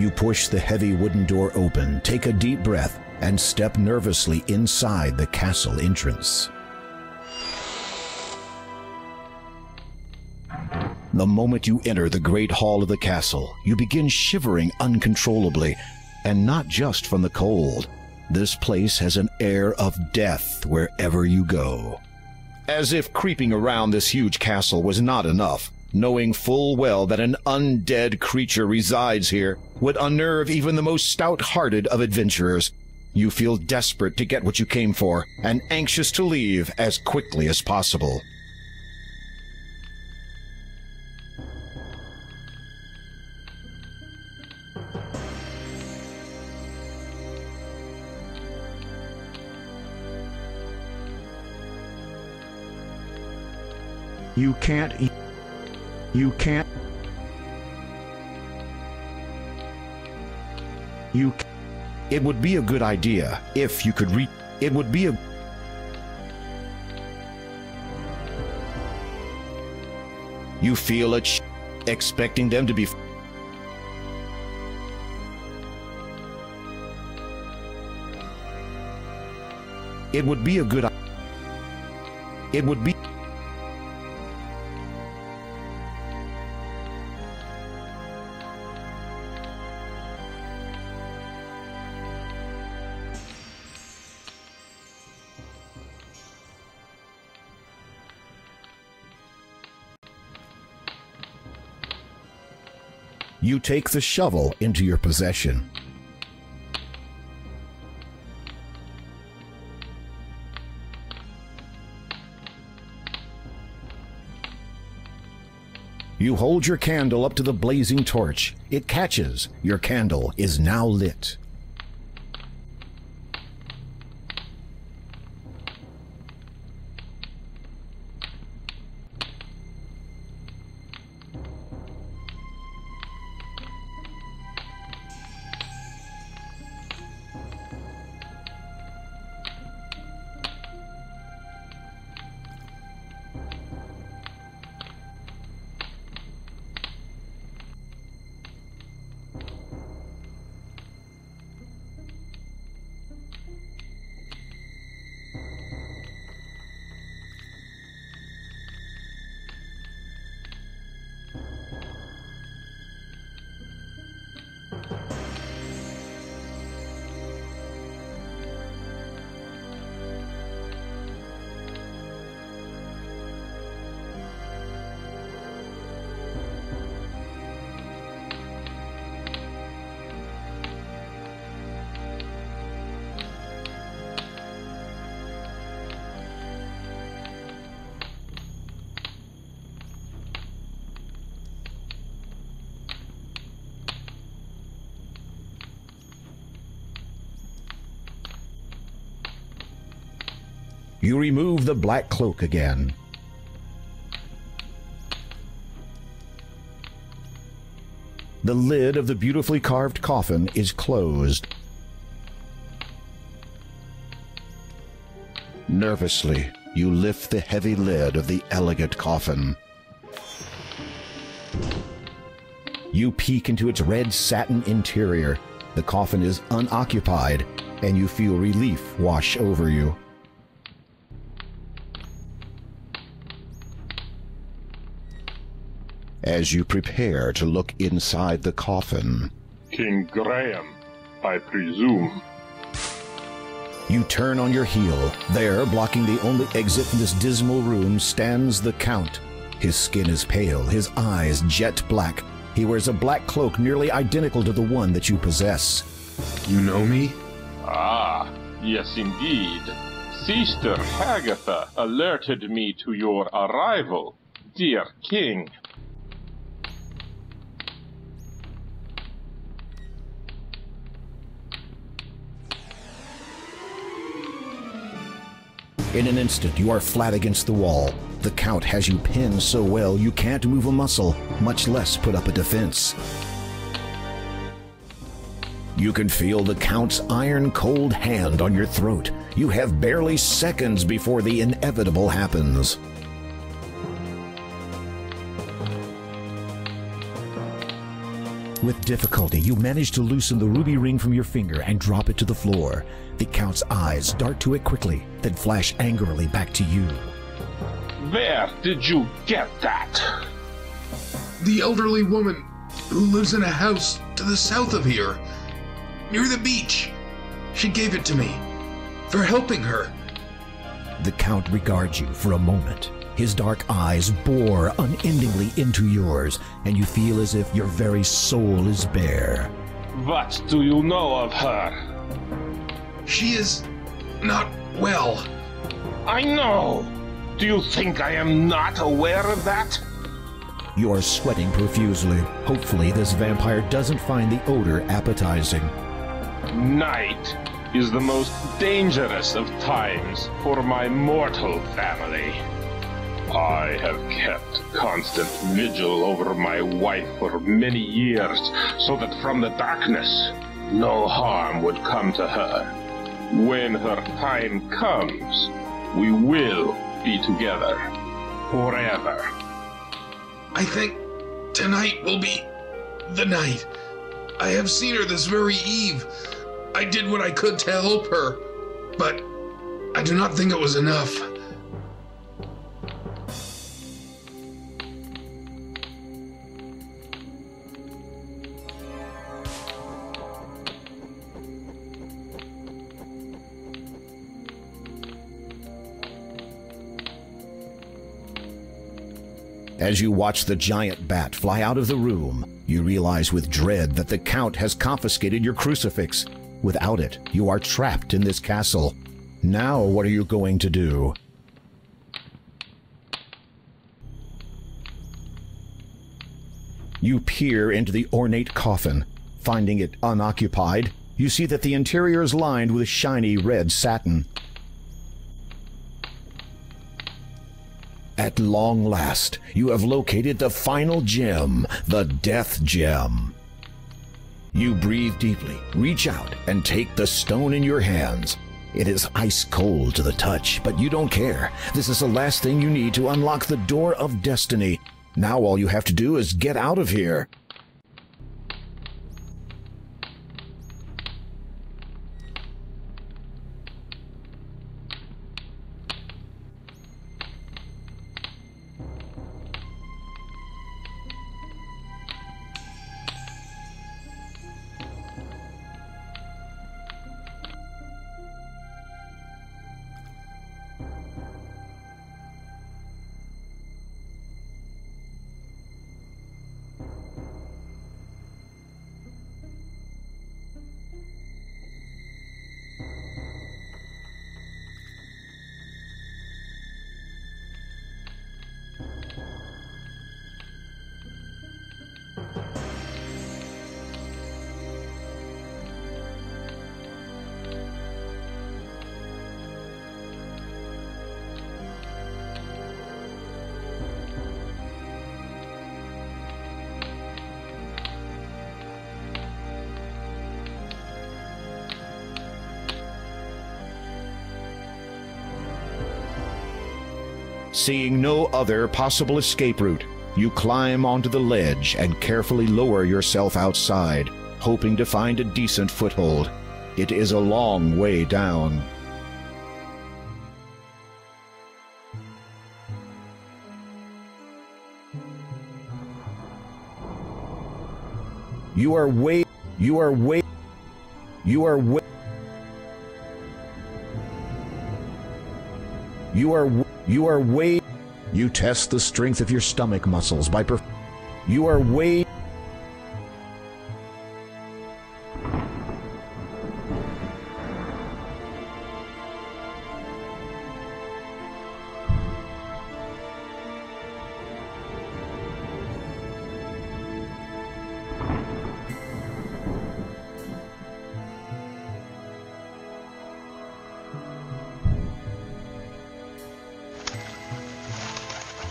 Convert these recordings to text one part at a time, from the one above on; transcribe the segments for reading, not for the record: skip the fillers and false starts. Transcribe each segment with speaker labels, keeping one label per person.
Speaker 1: You push the heavy wooden door open, take a deep breath, and step nervously inside the castle entrance. The moment you enter the great hall of the castle, you begin shivering uncontrollably, and not just from the cold. This place has an air of death wherever you go. As if creeping around this huge castle was not enough, knowing full well that an undead creature resides here would unnerve even the most stout-hearted of adventurers, you feel desperate to get what you came for and anxious to leave as quickly as possible. It would be a good idea if you could You feel it, expecting them to be... It would be a good... It would be... You take the shovel into your possession. You hold your candle up to the blazing torch. It catches. Your candle is now lit. You remove the black cloak again. The lid of the beautifully carved coffin is closed. Nervously, you lift the heavy lid of the elegant coffin. You peek into its red satin interior. The coffin is unoccupied, and you feel relief wash over you. As you prepare to look inside the coffin,
Speaker 2: King Graham, I presume.
Speaker 1: You turn on your heel. There, blocking the only exit from this dismal room, stands the Count. His skin is pale, his eyes jet black. He wears a black cloak nearly identical to the one that you possess.
Speaker 3: You know me?
Speaker 2: Ah, yes indeed. Sister Hagatha alerted me to your arrival, dear King.
Speaker 1: In an instant, you are flat against the wall. The Count has you pinned so well you can't move a muscle, much less put up a defense. You can feel the Count's iron-cold hand on your throat. You have barely seconds before the inevitable happens. With difficulty, you manage to loosen the ruby ring from your finger and drop it to the floor. The Count's eyes dart to it quickly, then flash angrily back to you.
Speaker 2: Where did you get that?
Speaker 3: The elderly woman who lives in a house to the south of here, near the beach. She gave it to me for helping her.
Speaker 1: The Count regards you for a moment. His dark eyes bore unendingly into yours, and you feel as if your very soul is bare.
Speaker 2: What do you know of her?
Speaker 3: She is not well.
Speaker 2: I know! Do you think I am not aware of that?
Speaker 1: You are sweating profusely. Hopefully this vampire doesn't find the odor appetizing.
Speaker 2: Night is the most dangerous of times for my mortal family. I have kept constant vigil over my wife for many years, so that from the darkness, no harm would come to her. When her time comes, we will be together forever.
Speaker 3: I think tonight will be the night. I have seen her this very eve. I did what I could to help her, but I do not think it was enough.
Speaker 1: As you watch the giant bat fly out of the room, you realize with dread that the Count has confiscated your crucifix. Without it, you are trapped in this castle. Now what are you going to do? You peer into the ornate coffin. Finding it unoccupied, you see that the interior is lined with shiny red satin. At long last, you have located the final gem, the Death Gem. You breathe deeply, reach out, and take the stone in your hands. It is ice cold to the touch, but you don't care. This is the last thing you need to unlock the door of destiny. Now all you have to do is get out of here. Seeing no other possible escape route, you climb onto the ledge and carefully lower yourself outside, hoping to find a decent foothold. It is a long way down. You are way. You test the strength of your stomach muscles by you are way.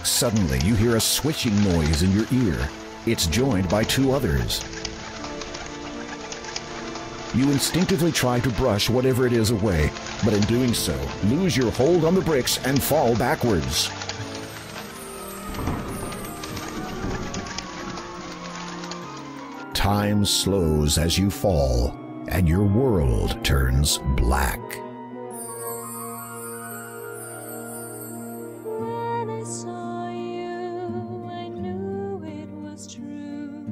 Speaker 1: Suddenly, you hear a switching noise in your ear. It's joined by two others. You instinctively try to brush whatever it is away, but in doing so, lose your hold on the bricks and fall backwards. Time slows as you fall, and your world turns black.
Speaker 4: When I saw you, I knew it was true.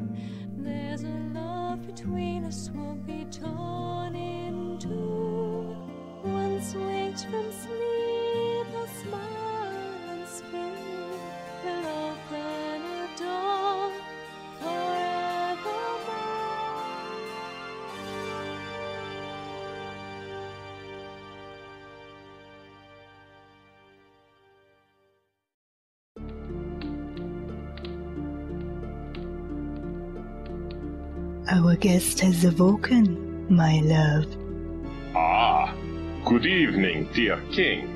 Speaker 4: There's a love between us won't be torn in two. Once waked from sleep, I'll smile and speak. We'll open a door forevermore.
Speaker 5: Our guest has awoken, my love.
Speaker 2: Ah, good evening, dear king.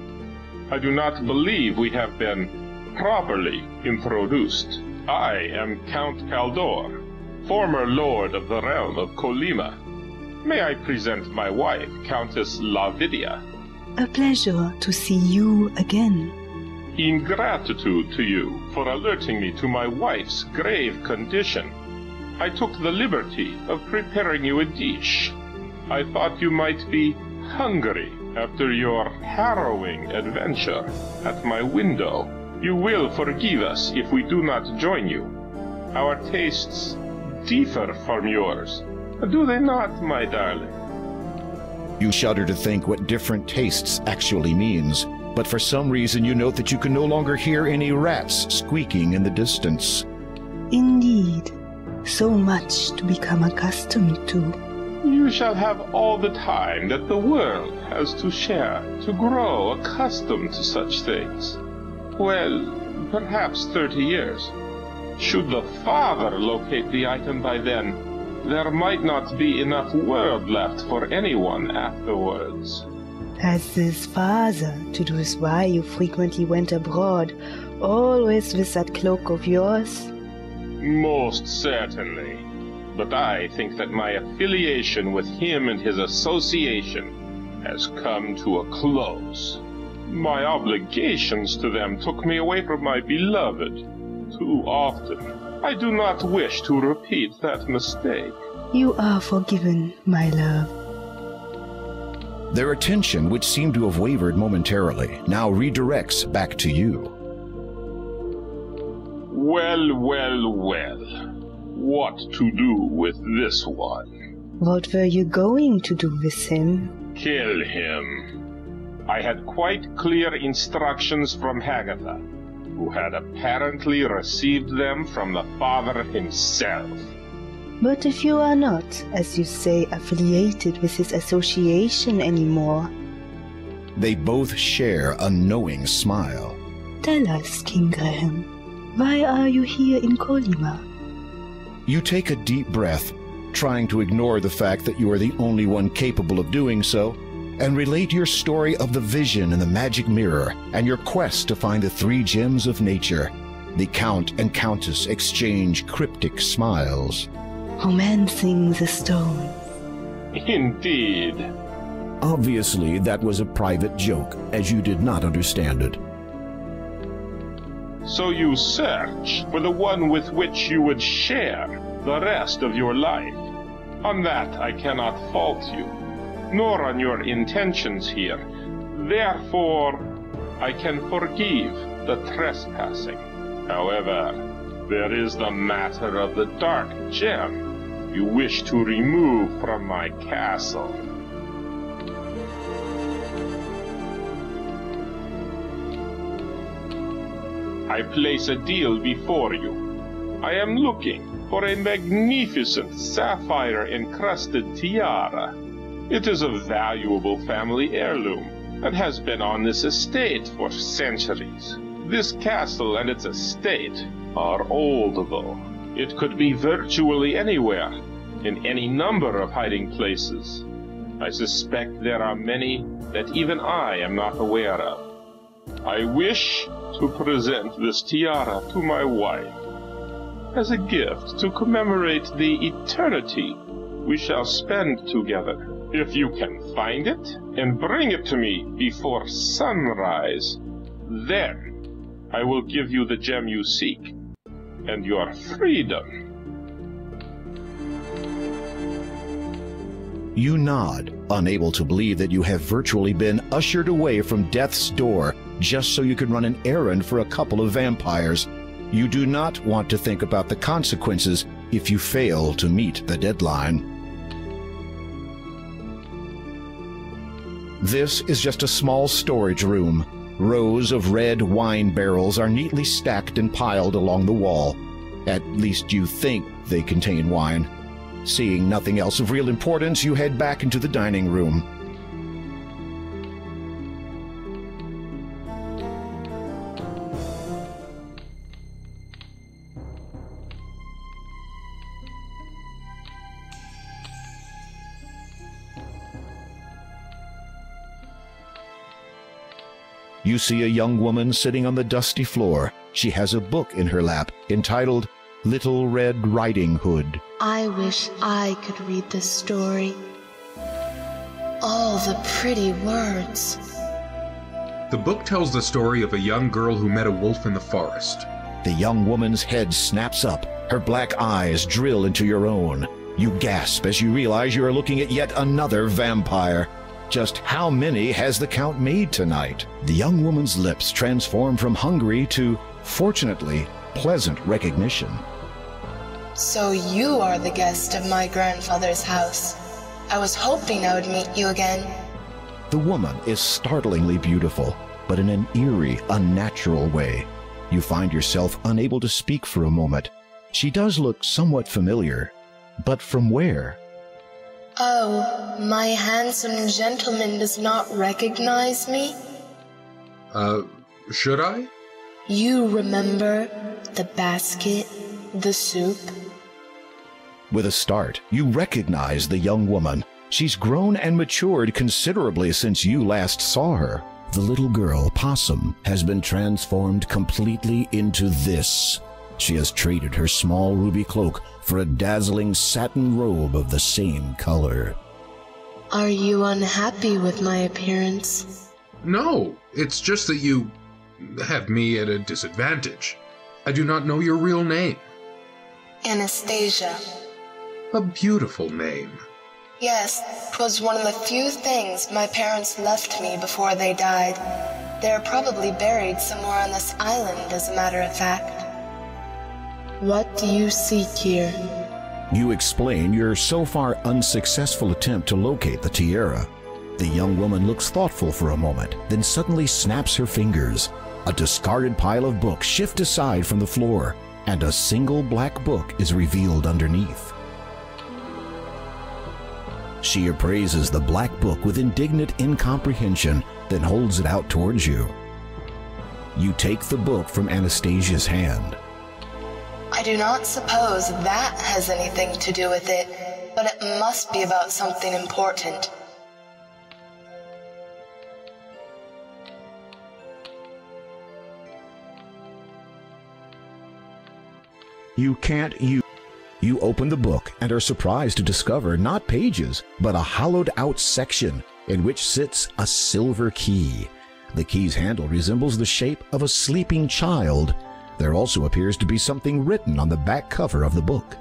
Speaker 2: I do not believe we have been properly introduced. I am Count Kaldor, former lord of the realm of Colima. May I present my wife, Countess Lavidia.
Speaker 5: A pleasure to see you again.
Speaker 2: In gratitude to you for alerting me to my wife's grave condition, I took the liberty of preparing you a dish. I thought you might be hungry after your harrowing adventure at my window. You will forgive us if we do not join you. Our tastes differ from yours, do they not, my darling?
Speaker 1: You shudder to think what different tastes actually means, but for some reason you note that you can no longer hear any rats squeaking in the distance.
Speaker 5: Indeed, so much to become accustomed to.
Speaker 2: You shall have all the time that the world has to share to grow accustomed to such things. Well, perhaps 30 years. Should the father locate the item by then, there might not be enough world left for anyone afterwards.
Speaker 5: Has this father to do with why you frequently went abroad, always with that cloak of yours?
Speaker 2: Most certainly. But I think that my affiliation with him and his association has come to a close. My obligations to them took me away from my beloved too often. I do not wish to repeat that mistake.
Speaker 5: You are forgiven, my love.
Speaker 1: Their attention, which seemed to have wavered momentarily, now redirects back to you.
Speaker 2: Well, well, well. What to do with this one?
Speaker 5: What were you going to do with him?
Speaker 2: Kill him. I had quite clear instructions from Hagatha, who had apparently received them from the father himself.
Speaker 5: But if you are not, as you say, affiliated with his association anymore...
Speaker 1: They both share a knowing smile.
Speaker 5: Tell us, King Graham, why are you here in Colima?
Speaker 1: You take a deep breath, trying to ignore the fact that you are the only one capable of doing so, and relate your story of the vision in the magic mirror and your quest to find the 3 gems of nature. The Count and Countess exchange cryptic smiles.
Speaker 5: Romancing the stones.
Speaker 2: Indeed.
Speaker 1: Obviously, that was a private joke, as you did not understand it.
Speaker 2: So you search for the one with which you would share the rest of your life. On that I cannot fault you, nor on your intentions here. Therefore, I can forgive the trespassing. However, there is the matter of the dark gem you wish to remove from my castle. I place a deal before you. I am looking for a magnificent sapphire-encrusted tiara. It is a valuable family heirloom and has been on this estate for centuries. This castle and its estate are old, though. It could be virtually anywhere, in any number of hiding places. I suspect there are many that even I am not aware of. I wish to present this tiara to my wife as a gift to commemorate the eternity we shall spend together. If you can find it and bring it to me before sunrise, then I will give you the gem you seek and your freedom.
Speaker 1: You nod, unable to believe that you have virtually been ushered away from death's door just so you can run an errand for a couple of vampires. You do not want to think about the consequences if you fail to meet the deadline. This is just a small storage room. Rows of red wine barrels are neatly stacked and piled along the wall. At least you think they contain wine. Seeing nothing else of real importance, you head back into the dining room. You see a young woman sitting on the dusty floor. She has a book in her lap entitled Little Red Riding Hood.
Speaker 6: I wish I could read this story. All the pretty words.
Speaker 3: The book tells the story of a young girl who met a wolf in the forest.
Speaker 1: The young woman's head snaps up. Her black eyes drill into your own. You gasp as you realize you are looking at yet another vampire. Just how many has the count made tonight? The young woman's lips transform from hungry to, fortunately, pleasant recognition.
Speaker 6: So you are the guest of my grandfather's house. I was hoping I would meet you again.
Speaker 1: The woman is startlingly beautiful, but in an eerie, unnatural way. You find yourself unable to speak for a moment. She does look somewhat familiar, but from where?
Speaker 6: Oh, my handsome gentleman does not recognize me?
Speaker 3: Should I?
Speaker 6: You remember the basket, the soup?
Speaker 1: With a start, you recognize the young woman. She's grown and matured considerably since you last saw her. The little girl, Possum, has been transformed completely into this. She has traded her small ruby cloak for a dazzling satin robe of the same color.
Speaker 6: Are you unhappy with my appearance?
Speaker 3: No, it's just that you have me at a disadvantage. I do not know your real name.
Speaker 6: Anastasia.
Speaker 3: A beautiful name.
Speaker 6: Yes, 'twas one of the few things my parents left me before they died. They're probably buried somewhere on this island, as a matter of fact. What do you seek here?
Speaker 1: You explain your so far unsuccessful attempt to locate the tiara. The young woman looks thoughtful for a moment, then suddenly snaps her fingers. A discarded pile of books shift aside from the floor, and a single black book is revealed underneath. She appraises the black book with indignant incomprehension, then holds it out towards you. You take the book from Anastasia's hand.
Speaker 6: I do not suppose that has anything to do with it, but it must be about something important.
Speaker 1: You open the book and are surprised to discover not pages, but a hollowed-out section in which sits a silver key. The key's handle resembles the shape of a sleeping child. There also appears to be something written on the back cover of the book.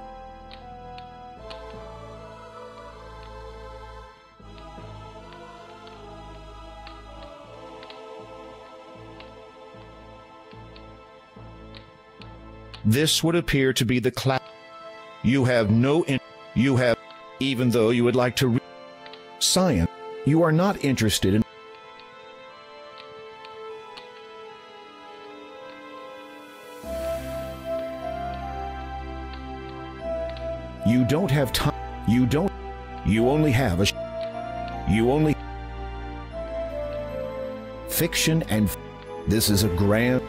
Speaker 1: This would appear to be the class. Even though you would like to read science, you are not interested in. You don't have time. You only have fiction and this is a grand.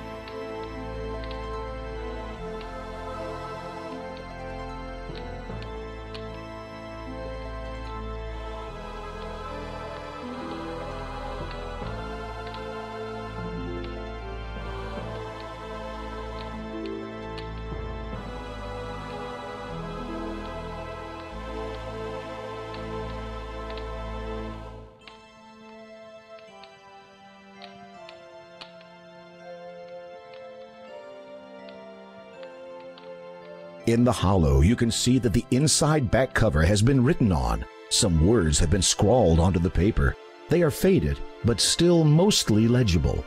Speaker 1: In the hollow, you can see that the inside back cover has been written on. Some words have been scrawled onto the paper. They are faded, but still mostly legible.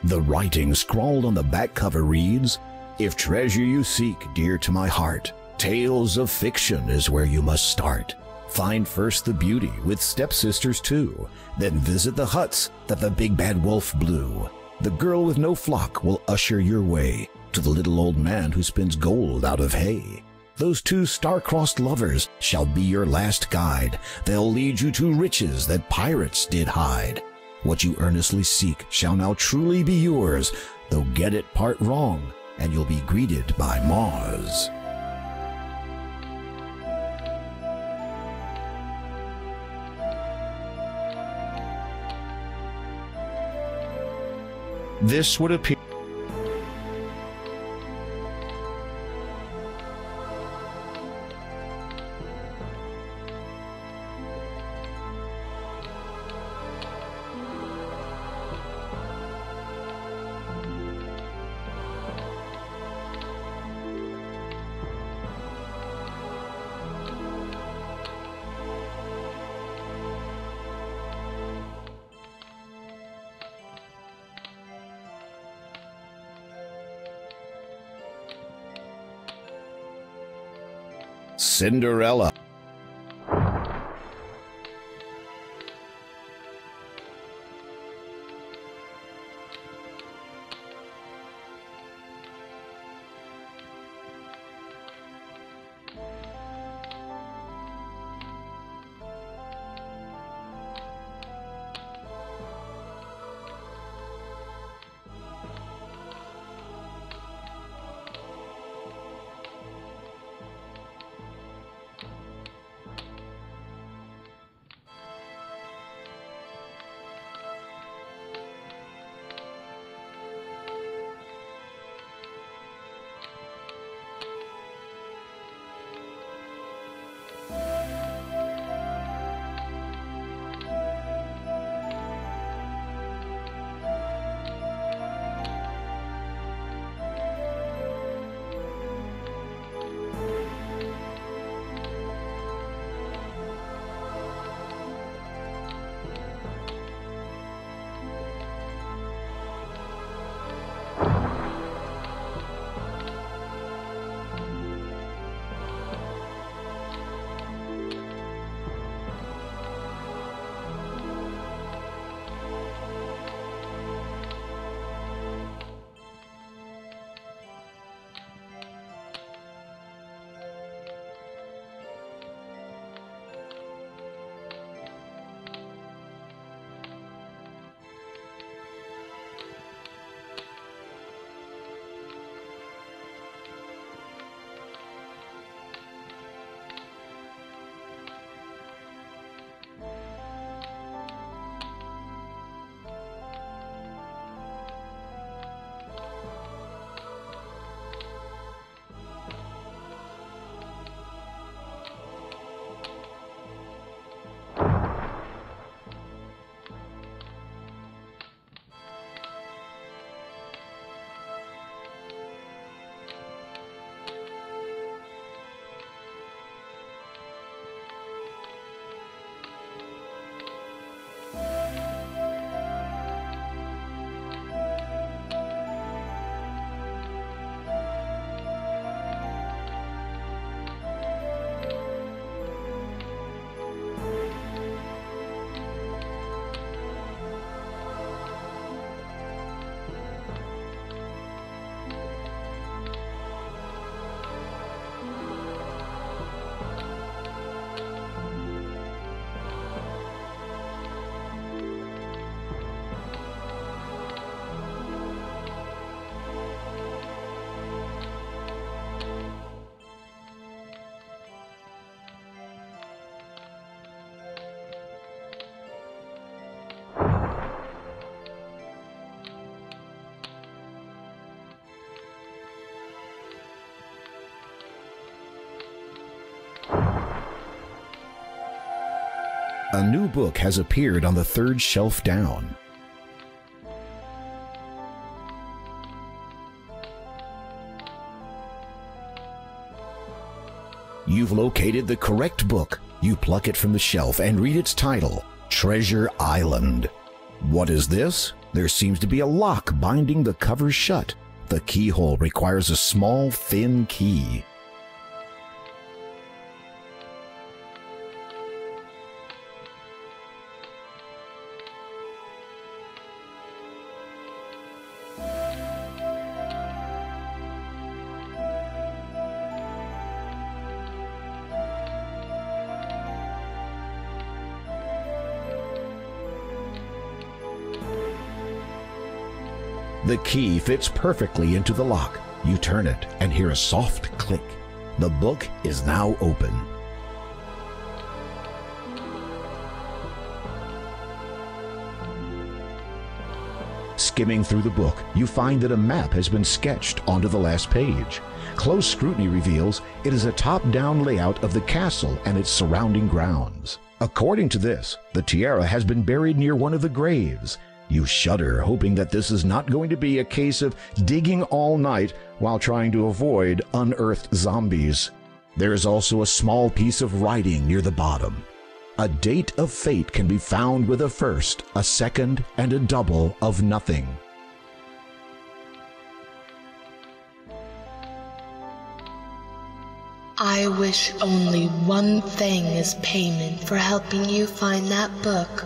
Speaker 1: The writing scrawled on the back cover reads, "If treasure you seek, dear to my heart, tales of fiction is where you must start. Find first the beauty with stepsisters too, then visit the huts that the big bad wolf blew. The girl with no flock will usher your way to the little old man who spins gold out of hay. Those two star-crossed lovers shall be your last guide. They'll lead you to riches that pirates did hide. What you earnestly seek shall now truly be yours, though get it part wrong, and you'll be greeted by Mars." This would appear Cinderella. A new book has appeared on the third shelf down. You've located the correct book. You pluck it from the shelf and read its title, Treasure Island. What is this? There seems to be a lock binding the cover shut. The keyhole requires a small, thin key. The key fits perfectly into the lock. You turn it and hear a soft click. The book is now open. Skimming through the book, you find that a map has been sketched onto the last page. Close scrutiny reveals it is a top-down layout of the castle and its surrounding grounds. According to this, the tiara has been buried near one of the graves. You shudder, hoping that this is not going to be a case of digging all night while trying to avoid unearthed zombies. There is also a small piece of writing near the bottom. A date of fate can be found with a first, a second, and a double of nothing.
Speaker 6: I wish only one thing as payment for helping you find that book.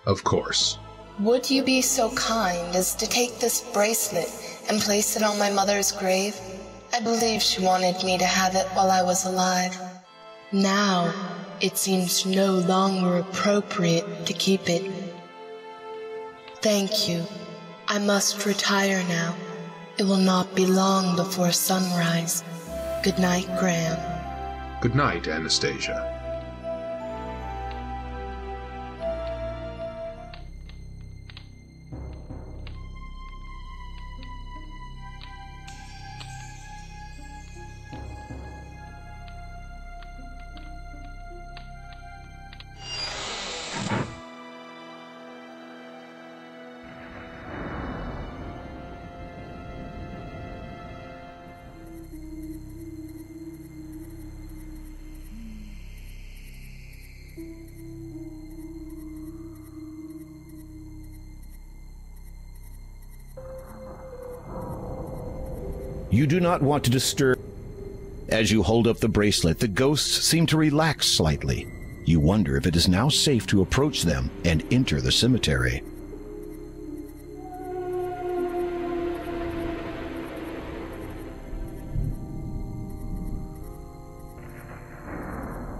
Speaker 3: Of course.
Speaker 6: Would you be so kind as to take this bracelet and place it on my mother's grave? I believe she wanted me to have it while I was alive. Now, it seems no longer appropriate to keep it. Thank you. I must retire now. It will not be long before sunrise. Good night, Graham.
Speaker 3: Good night, Anastasia.
Speaker 1: You do not want to disturb. As you hold up the bracelet, the ghosts seem to relax slightly. You wonder if it is now safe to approach them and enter the cemetery.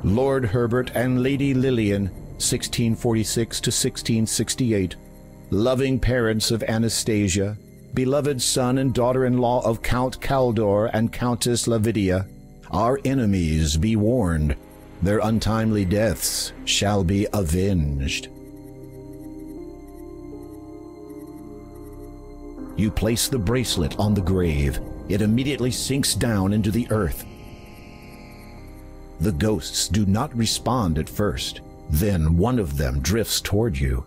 Speaker 1: Lord Herbert and Lady Lillian, 1646 to 1668, loving parents of Anastasia, beloved son and daughter-in-law of Count Caldor and Countess Lavidia, our enemies be warned, their untimely deaths shall be avenged. You place the bracelet on the grave. It immediately sinks down into the earth. The ghosts do not respond at first. Then one of them drifts toward you.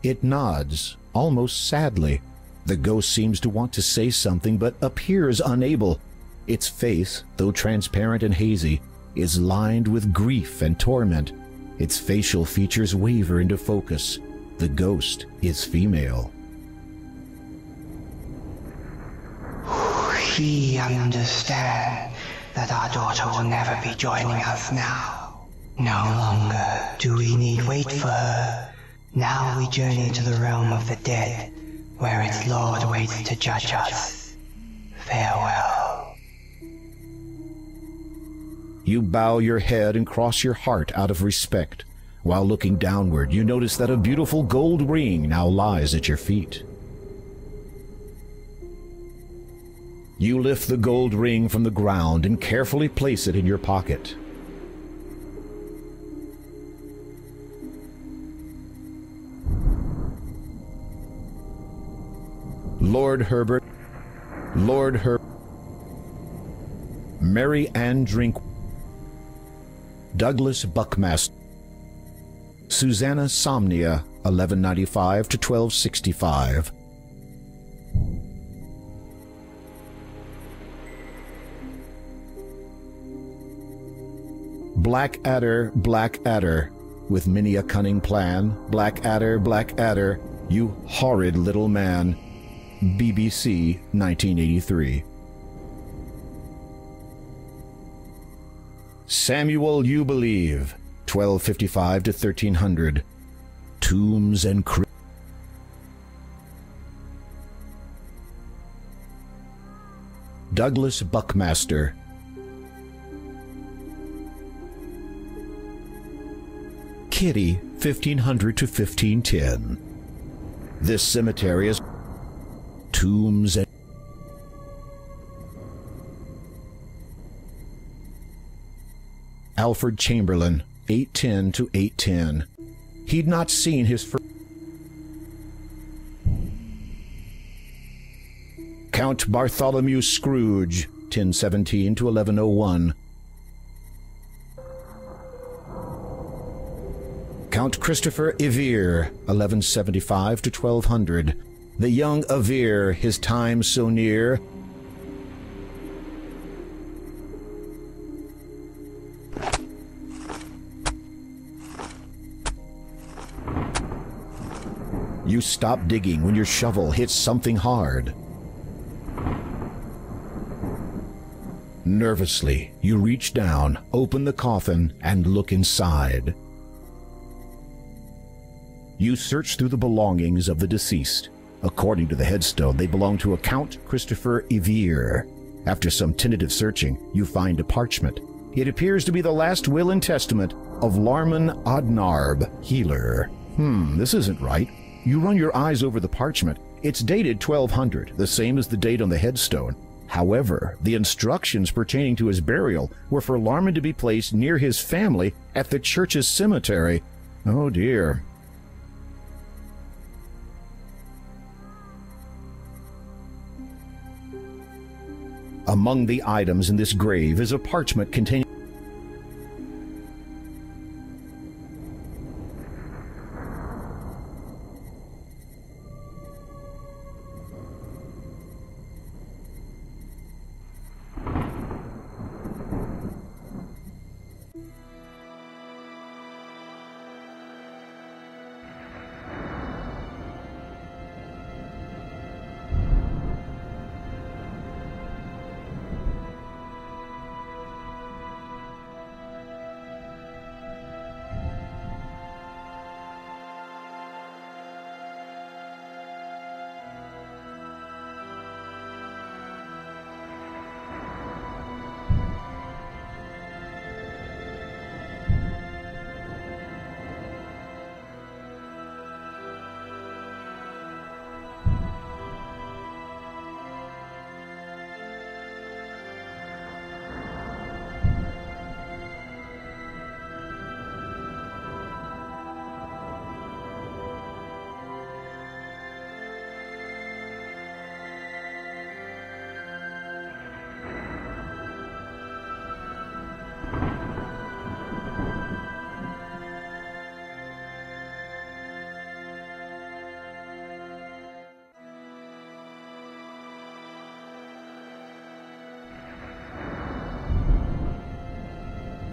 Speaker 1: It nods, almost sadly. The ghost seems to want to say something, but appears unable. Its face, though transparent and hazy, is lined with grief and torment. Its facial features waver into focus. The ghost is female.
Speaker 7: We understand that our daughter will never be joining us now. No longer do we need wait for her. Now we journey to the realm of the dead, where its lord waits to judge us. Farewell.
Speaker 1: You bow your head and cross your heart out of respect. While looking downward, you notice that a beautiful gold ring now lies at your feet. You lift the gold ring from the ground and carefully place it in your pocket. Lord Herbert, Mary Ann Drink, Douglas Buckmaster, Susanna Somnia, 1195 to 1265. Blackadder, Blackadder, with many a cunning plan, Blackadder, Blackadder, you horrid little man. BBC, 1983. Samuel You Believe, 1255 to 1300. Tombs and Douglas Buckmaster. Kitty, 1500 to 1510. This cemetery is tombs and Alfred Chamberlain, 810 to 810. He'd not seen his first. Count Bartholomew Scrooge, 1017 to 1101. Count Christopher Evere, 1175 to 1200. The young Evere, his time so near. You stop digging when your shovel hits something hard. Nervously, you reach down, open the coffin, and look inside. You search through the belongings of the deceased. According to the headstone, they belong to a Count Christopher Evere. After some tentative searching, you find a parchment. It appears to be the last will and testament of Larman Odnarb, healer. This isn't right. You run your eyes over the parchment. It's dated 1200, the same as the date on the headstone. However, the instructions pertaining to his burial were for Larman to be placed near his family at the church's cemetery. Oh dear. Among the items in this grave is a parchment containing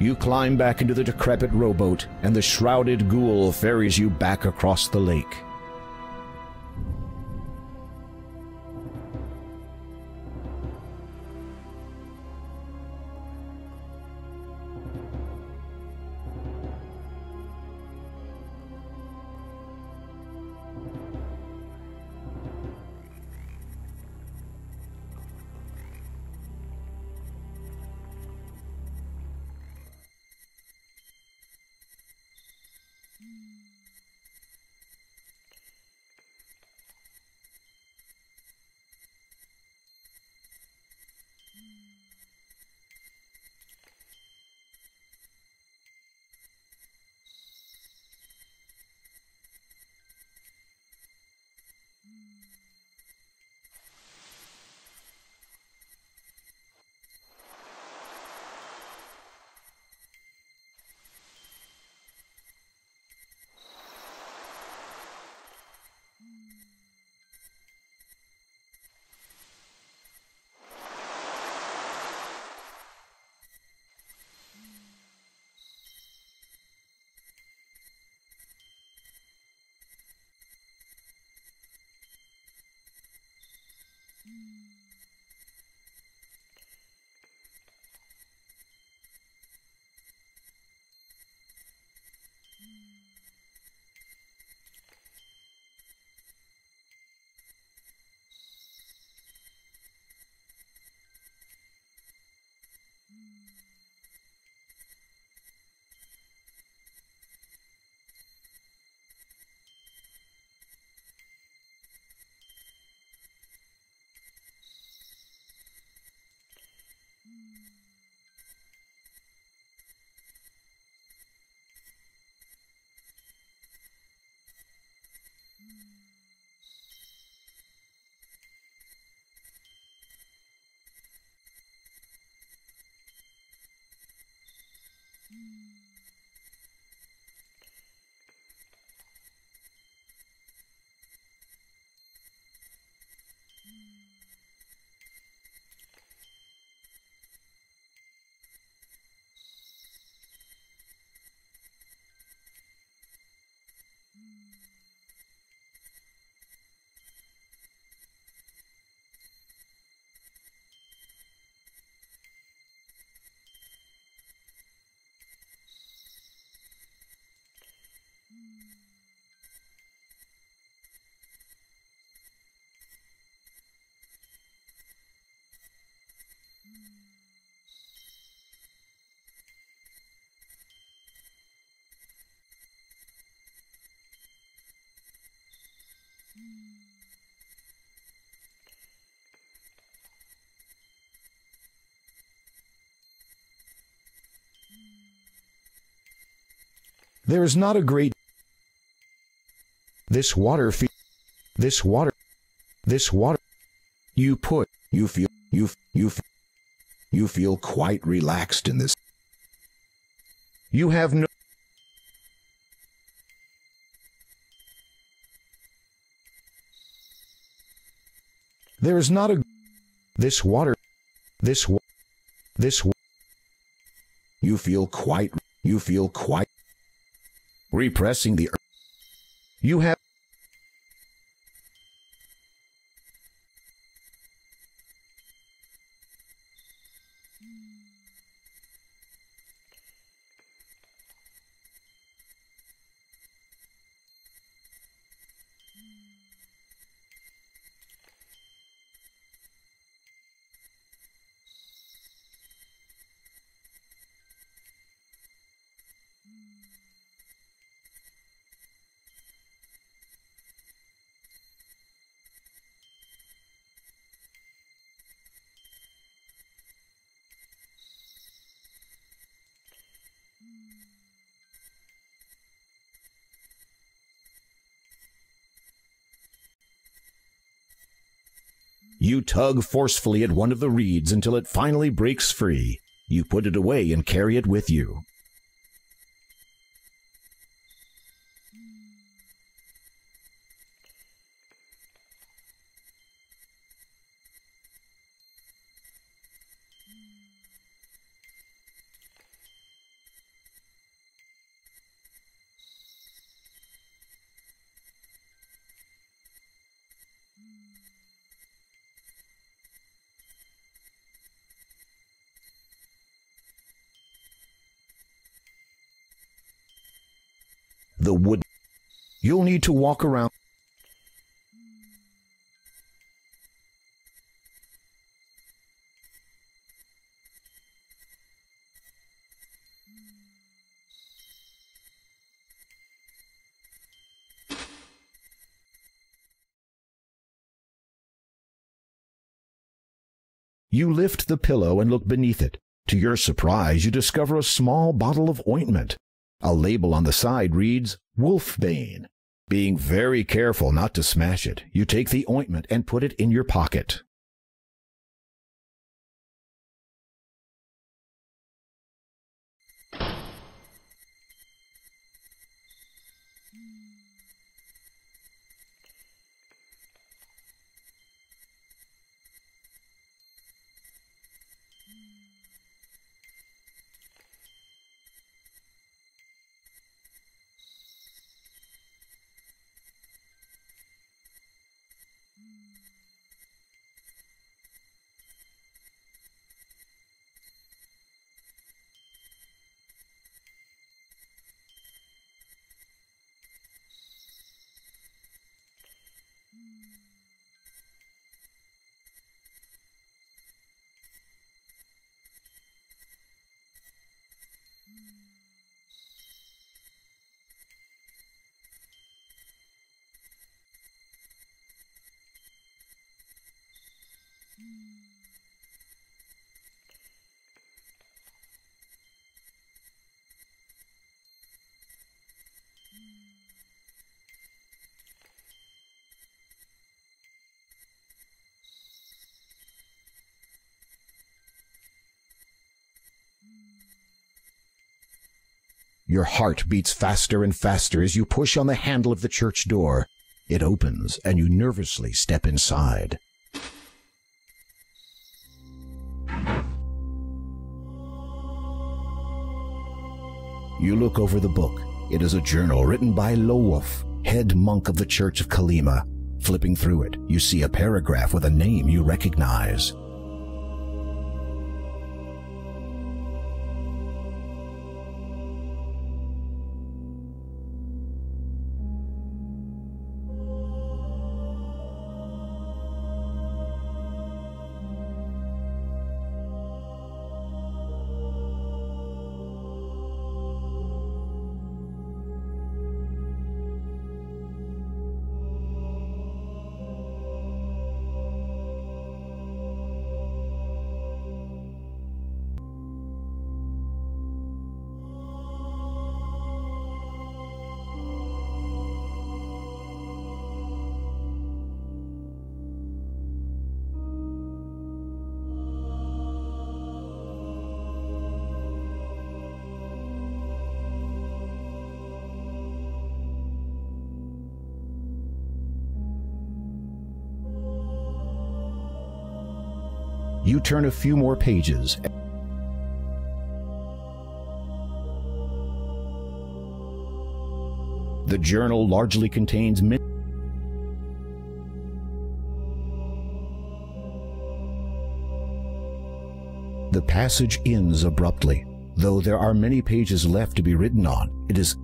Speaker 1: You climb back into the decrepit rowboat, and the shrouded ghoul ferries you back across the lake. There is not a great... This water... This water... This water... You put... You feel... You feel quite relaxed in this. You have no... There is not a... This water... This... This... You feel quite... You feel quite... Repressing the... You have... You tug forcefully at one of the reeds until it finally breaks free. You put it away and carry it with you. The wood. You'll need to walk around. You lift the pillow and look beneath it. To your surprise, you discover a small bottle of ointment. A label on the side reads, Wolfbane. Being very careful not to smash it, you take the ointment and put it in your pocket. Your heart beats faster and faster as you push on the handle of the church door. It opens, and you nervously step inside. You look over the book. It is a journal written by Lowolf, head monk of the Church of Kalima. Flipping through it, you see a paragraph with a name you recognize. You turn a few more pages. The journal largely contains The passage ends abruptly. Though there are many pages left to be written on, it is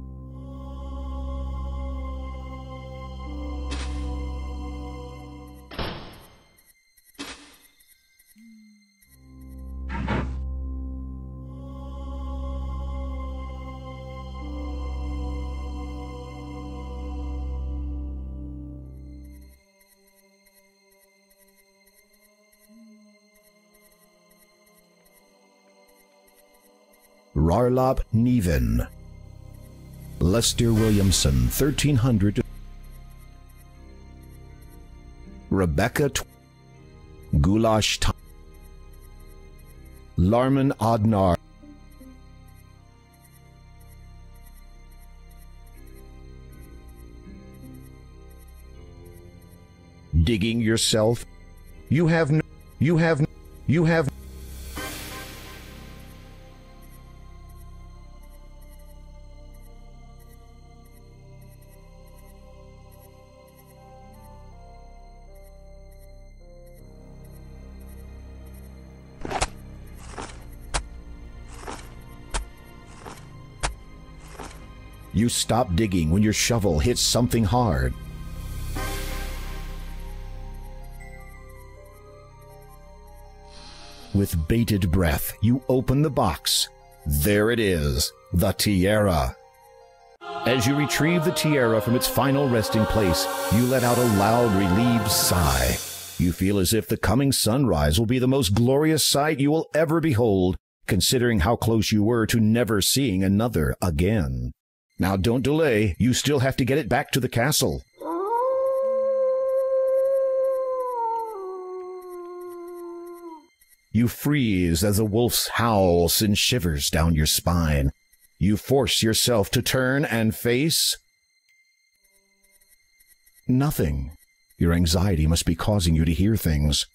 Speaker 1: Rarlap Neven, Lester Williamson, 1300, Rebecca Goulash Larman Adnar, digging yourself. You have You stop digging when your shovel hits something hard. With bated breath, you open the box. There it is, the tiara. As you retrieve the tiara from its final resting place, you let out a loud, relieved sigh. You feel as if the coming sunrise will be the most glorious sight you will ever behold, considering how close you were to never seeing another again. Now don't delay, you still have to get it back to the castle. You freeze as the wolf's howl sends shivers down your spine. You force yourself to turn and face nothing. Your anxiety must be causing you to hear things.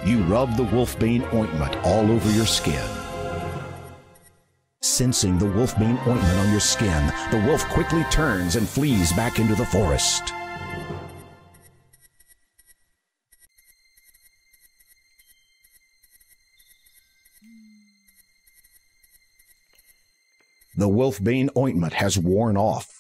Speaker 1: You rub the wolfbane ointment all over your skin. Sensing the wolfbane ointment on your skin, the wolf quickly turns and flees back into the forest. The wolfbane ointment has worn off.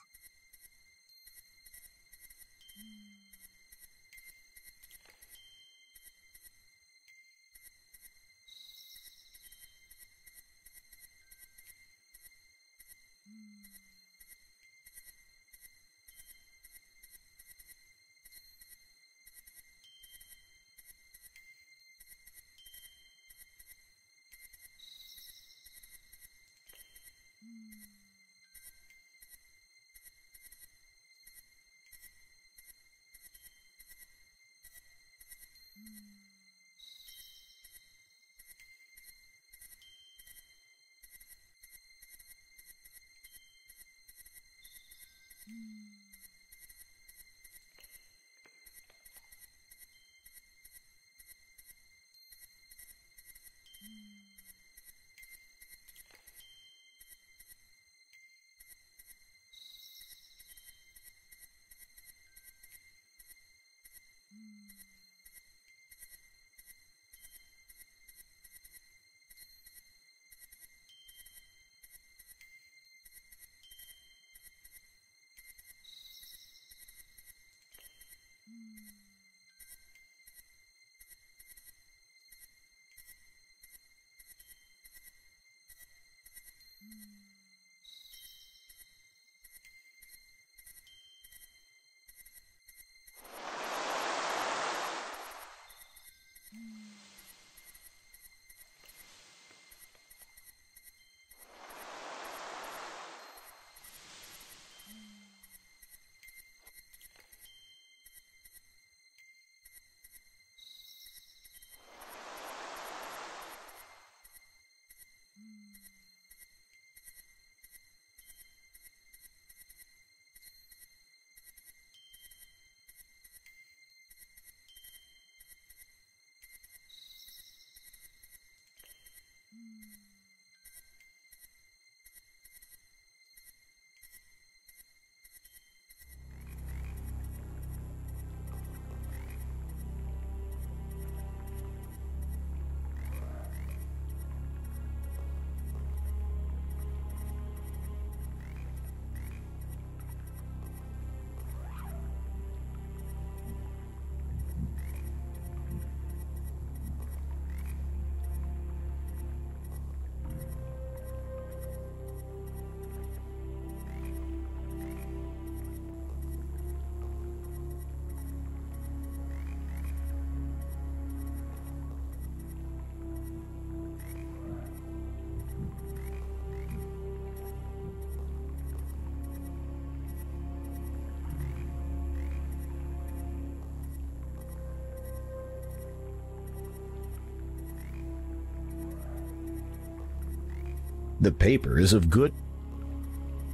Speaker 1: The paper is of good.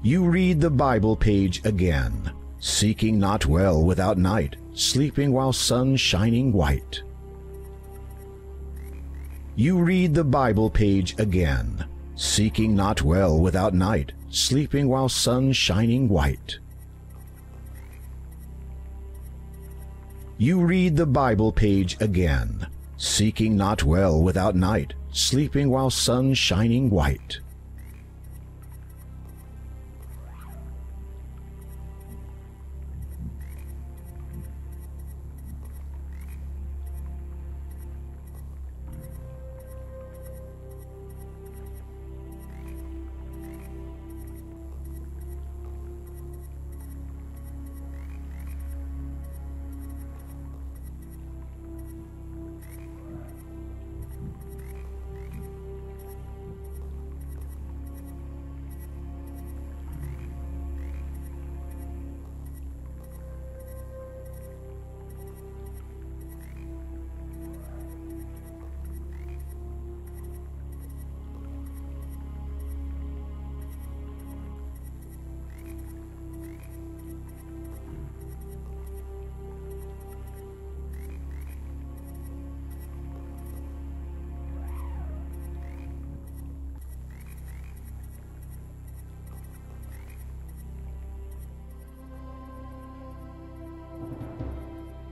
Speaker 1: You read the Bible page again, seeking not well without night, sleeping while sun shining white. You read the Bible page again, seeking not well without night, sleeping while sun shining white. You read the Bible page again, seeking not well without night, sleeping while sun shining white.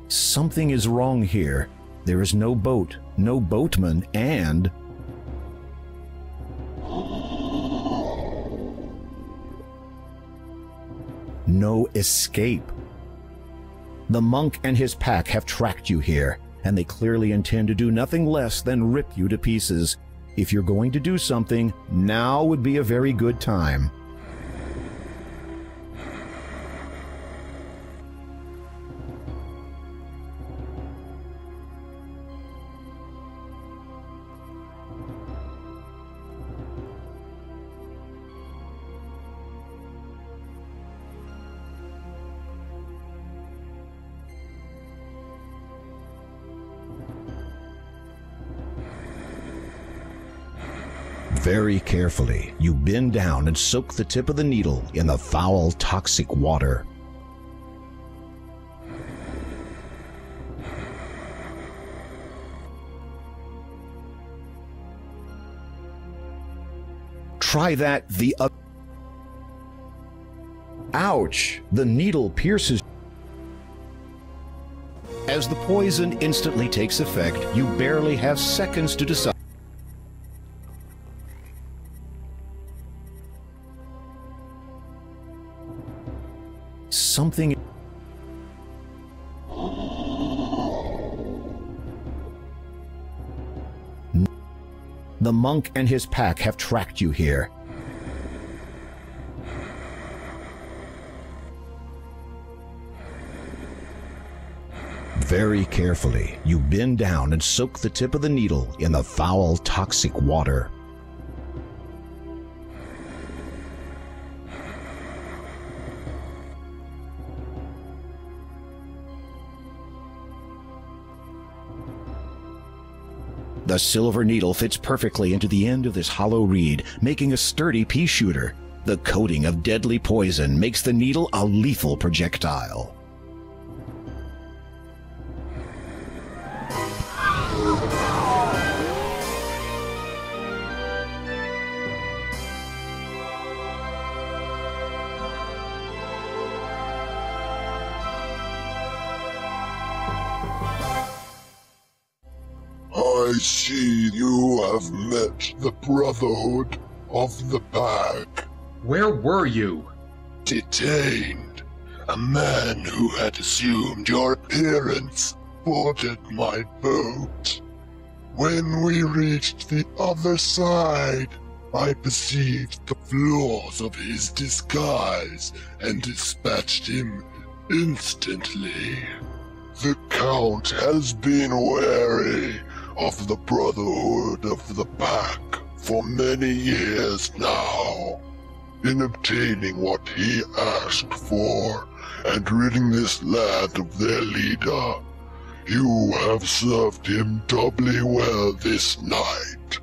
Speaker 1: Something is wrong here. There is no boat, no boatman, and no escape. The monk and his pack have tracked you here, and they clearly intend to do nothing less than rip you to pieces. If you're going to do something, now would be a very good time. Very carefully, you bend down and soak the tip of the needle in the foul, toxic water. Try that the other. Ouch! The needle pierces. As the poison instantly takes effect, you barely have seconds to decide. Something. The monk and his pack have tracked you here. Very carefully, you bend down and soak the tip of the needle in the foul, toxic water. The silver needle fits perfectly into the end of this hollow reed, making a sturdy pea shooter. The coating of deadly poison makes the needle a lethal projectile.
Speaker 8: I see you have met the Brotherhood of the Pack.
Speaker 3: Where were you?
Speaker 8: Detained. A man who had assumed your appearance boarded my boat. When we reached the other side, I perceived the flaws of his disguise and dispatched him instantly. The Count has been wary of the Brotherhood of the Pack for many years now. In obtaining what he asked for and ridding this land of their leader, you have served him doubly well this night.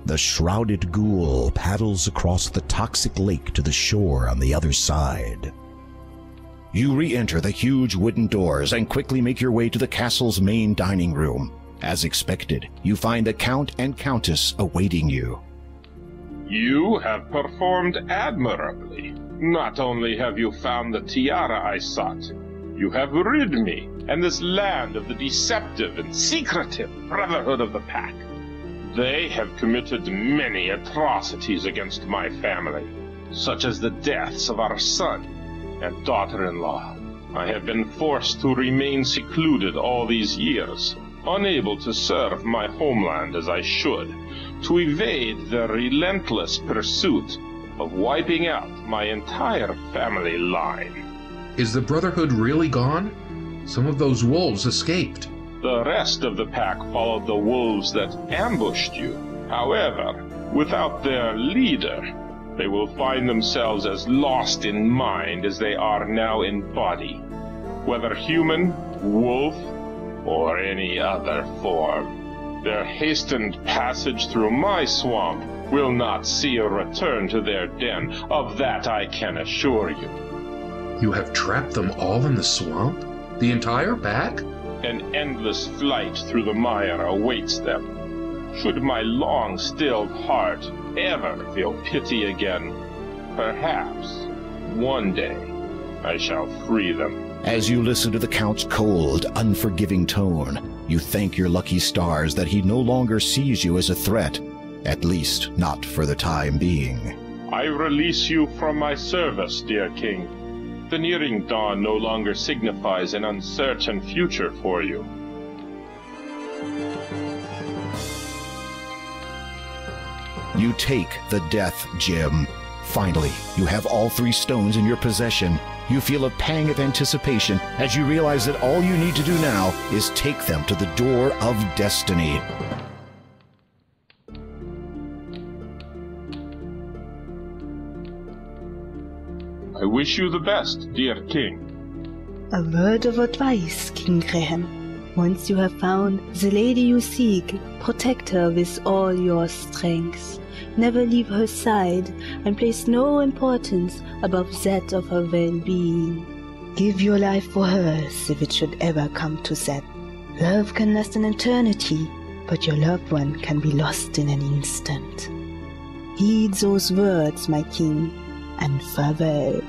Speaker 1: The shrouded ghoul paddles across the toxic lake to the shore on the other side. You re-enter the huge wooden doors and quickly make your way to the castle's main dining room. As expected, you find the Count and Countess awaiting you.
Speaker 2: You have performed admirably. Not only have you found the tiara I sought, you have rid me and this land of the deceptive and secretive Brotherhood of the Pack. They have committed many atrocities against my family, such as the deaths of our son and daughter-in-law. I have been forced to remain secluded all these years, unable to serve my homeland as I should, to evade their relentless pursuit of wiping out my entire family line.
Speaker 3: Is the Brotherhood really gone? Some of those wolves escaped.
Speaker 2: The rest of the pack followed the wolves that ambushed you. However, without their leader, they will find themselves as lost in mind as they are now in body, whether human, wolf, or any other form. Their hastened passage through my swamp will not see a return to their den, of that I can assure you.
Speaker 3: You have trapped them all in the swamp? The entire pack?
Speaker 2: An endless flight through the mire awaits them. Should my long-stilled heart ever feel pity again, perhaps one day I shall free them.
Speaker 1: As you listen to the Count's cold, unforgiving tone, you thank your lucky stars that he no longer sees you as a threat, at least not for the time being.
Speaker 2: I release you from my service, dear king. The nearing dawn no longer signifies an uncertain future for you.
Speaker 1: You take the death gem. Finally, you have all 3 stones in your possession. You feel a pang of anticipation as you realize that all you need to do now is take them to the door of destiny.
Speaker 2: I wish you the best, dear king.
Speaker 5: A word of advice, King Graham. Once you have found the lady you seek, protect her with all your strength. Never leave her side, and place no importance above that of her well-being. Give your life for hers if it should ever come to that. Love can last an eternity, but your loved one can be lost in an instant. Heed those words, my king, and farewell.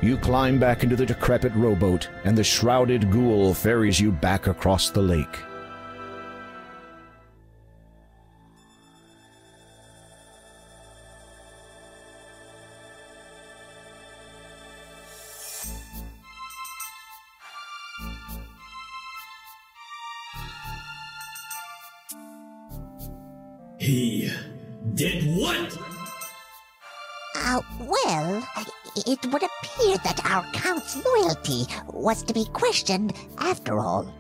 Speaker 1: You climb back into the decrepit rowboat, and the shrouded ghoul ferries you back across the lake.
Speaker 9: He did what?
Speaker 10: Well, it would appear that our Count's loyalty was to be questioned after all.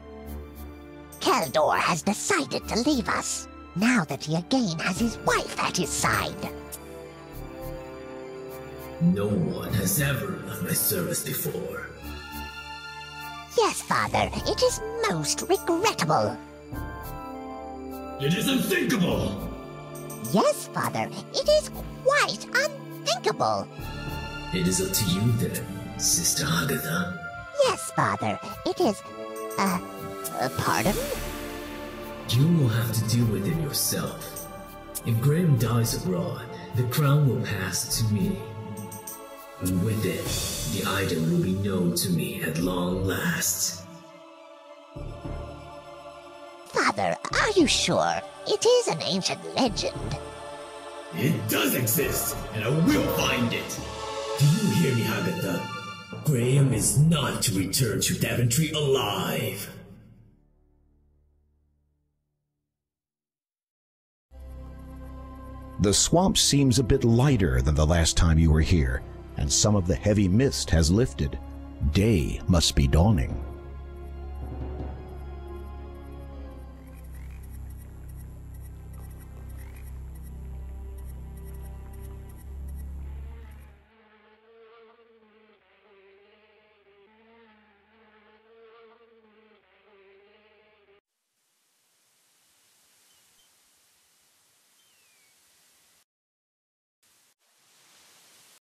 Speaker 10: Kaldor has decided to leave us, now that he again has his wife at his side.
Speaker 9: No one has ever left my service before.
Speaker 10: Yes, Father, it is most regrettable.
Speaker 9: It is unthinkable!
Speaker 10: Yes, Father, it is quite unthinkable. unthinkable.
Speaker 9: It is up to you then, Sister Agatha.
Speaker 10: Yes, Father, it is, pardon?
Speaker 9: You will have to deal with it yourself. If Graham dies abroad, the crown will pass to me. And with it, the item will be known to me at long last.
Speaker 10: Father, are you sure? It is an ancient legend.
Speaker 9: It does exist, and I will find it. Do you hear me, Agatha? Graham is not to return to Daventry alive.
Speaker 1: The swamp seems a bit lighter than the last time you were here, and some of the heavy mist has lifted. Day must be dawning.